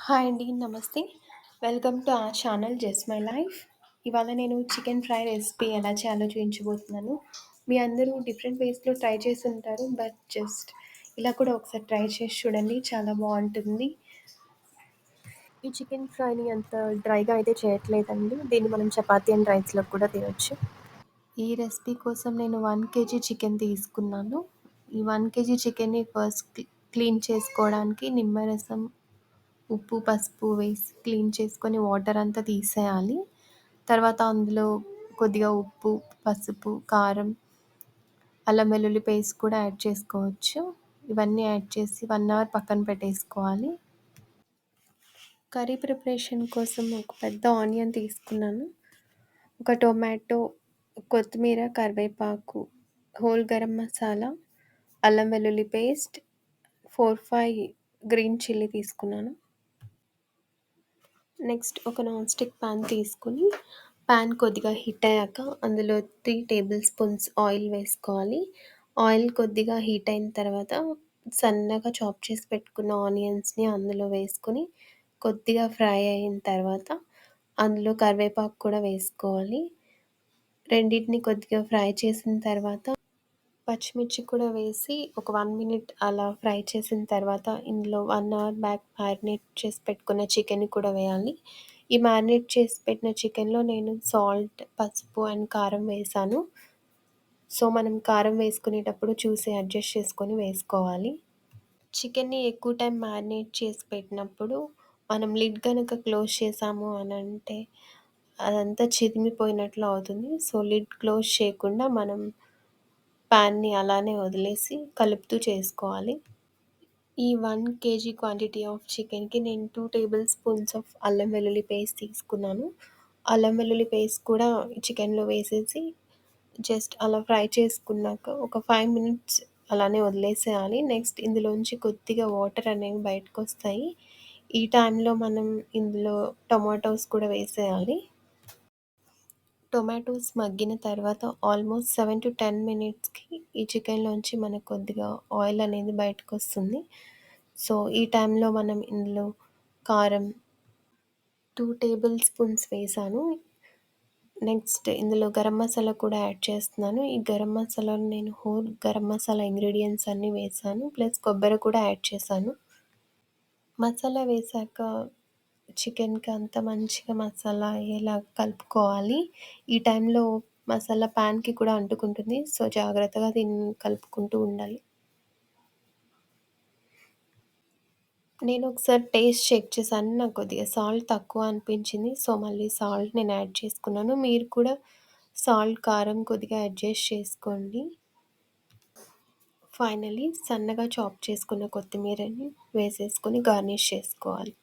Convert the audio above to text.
Hi అండి. నమస్తే. Welcome to our channel just my life. ఇవాళ నేను చికెన్ ఫ్రై రెసిపీ ఎలా చేయాలో చూయించబోతున్నాను. మీ అందరూ డిఫరెంట్ వేస్‌లో ట్రై చేసుంటారు. బట్ జస్ట్ ఇలా కూడా ఒకసారి ట్రై చేసి చూడండి. చాలా బావుంటుంది. ఈ చికెన్ ఫ్రైని అంత డ్రైగా అయితే చేయట్లేదండి. దీన్ని మనం చపాతీ అండ్ రైస్‌లోకి కూడా తినొచ్చు. ఈ రెసిపీ కోసం నేను 1 కేజీ చికెన్ తీసుకున్నాను. ఈ 1 కేజీ చికెన్‌ని ఫస్ట్ క్లీన్ చేసుకోవడానికి నిమ్మరసం, ఉప్పు, పసుపు వేసి క్లీన్ చేసుకొని వాటర్ అంతా తీసేయాలి. తర్వాత అందులో కొద్దిగా ఉప్పు, పసుపు, కారం, అల్లం వెల్లుల్లి పేస్ట్ కూడా యాడ్ చేసుకోవచ్చు. ఇవన్నీ యాడ్ చేసి 1 అవర్ పక్కన పెట్టేసుకోవాలి. కర్రీ ప్రిపరేషన్ కోసం ఒక పెద్ద ఆనియన్ తీసుకున్నాను. ఒక టొమాటో, కొత్తిమీర, కరివేపాకు, హోల్ గరం మసాలా, అల్లం వెల్లుల్లి పేస్ట్, 4, 5 గ్రీన్ చిల్లీ తీసుకున్నాను. నెక్స్ట్ ఒక నాన్ స్టిక్ పాన్ తీసుకొని పాన్ కొద్దిగా హీట్ అయ్యాక అందులో 3 టేబుల్ స్పూన్స్ ఆయిల్ వేసుకోవాలి. ఆయిల్ కొద్దిగా హీట్ అయిన తర్వాత సన్నగా చాప్ చేసి పెట్టుకున్న ఆనియన్స్‌ని అందులో వేసుకొని కొద్దిగా ఫ్రై అయిన తర్వాత అందులో కరివేపాకు కూడా వేసుకోవాలి. రెండిటిని కొద్దిగా ఫ్రై చేసిన తర్వాత పచ్చిమిర్చి కూడా వేసి ఒక 1 మినిట్ అలా ఫ్రై చేసిన తర్వాత ఇందులో 1 అవర్ బ్యాక్ మ్యారినేట్ చేసి పెట్టుకున్న చికెన్‌ని కూడా వేయాలి. ఈ మ్యారినేట్ చేసి పెట్టిన చికెన్‌లో నేను సాల్ట్, పసుపు అండ్ కారం వేశాను. సో, మనం కారం వేసుకునేటప్పుడు చూసి అడ్జస్ట్ చేసుకొని వేసుకోవాలి. చికెన్‌ని ఎక్కువ టైం మ్యారినేట్ చేసి పెట్టినప్పుడు మనం లిడ్ గనక క్లోజ్ చేసాము అనంటే అదంతా చిదిమిపోయినట్లు అవుతుంది. సో, లిడ్ క్లోజ్ చేయకుండా మనం పాన్‌ని అలానే వదిలేసి కలుపుతూ చేసుకోవాలి. ఈ 1 కేజీ క్వాంటిటీ ఆఫ్ చికెన్‌కి నేను 2 టేబుల్ స్పూన్స్ ఆఫ్ అల్లం వెల్లుల్లి పేస్ట్ తీసుకున్నాను. అల్లం వెల్లుల్లి పేస్ట్ కూడా చికెన్‌లో వేసేసి జస్ట్ అలా ఫ్రై చేసుకున్నాక ఒక 5 మినిట్స్ అలానే వదిలేసేయాలి. నెక్స్ట్ ఇందులోంచి కొద్దిగా వాటర్ అనేవి బయటకొస్తాయి. ఈ టైంలో మనం ఇందులో టొమాటోస్ కూడా వేసేయాలి. టొమాటోస్ మగ్గిన తర్వాత ఆల్మోస్ట్ 7-10 మినిట్స్‌కి ఈ చికెన్‌లోంచి మనకు కొద్దిగా ఆయిల్ అనేది బయటకొస్తుంది. సో, ఈ టైంలో మనం ఇందులో కారం 2 టేబుల్ స్పూన్స్ వేశాను. నెక్స్ట్ ఇందులో గరం మసాలా కూడా యాడ్ చేస్తున్నాను. ఈ గరం మసాలాలో నేను హోల్ గరం మసాలా ఇంగ్రీడియెంట్స్ అన్నీ వేశాను. ప్లస్ కొబ్బరి కూడా యాడ్ చేశాను. మసాలా వేశాక చికెన్‌కి అంతా మంచిగా మసాలా అయ్యేలాగా కలుపుకోవాలి. ఈ టైంలో మసాలా పాన్‌కి కూడా అంటుకుంటుంది. సో, జాగ్రత్తగా దీన్ని కలుపుకుంటూ ఉండాలి. నేను ఒకసారి టేస్ట్ చెక్ చేశాను. నాకు కొద్దిగా సాల్ట్ తక్కువ అనిపించింది. సో, మళ్ళీ సాల్ట్ నేను యాడ్ చేసుకున్నాను. మీరు కూడా సాల్ట్, కారం కొద్దిగా అడ్జస్ట్ చేసుకోండి. ఫైనల్లీ సన్నగా చాప్ చేసుకున్న కొత్తిమీరని వేసేసుకొని గార్నిష్ చేసుకోవాలి.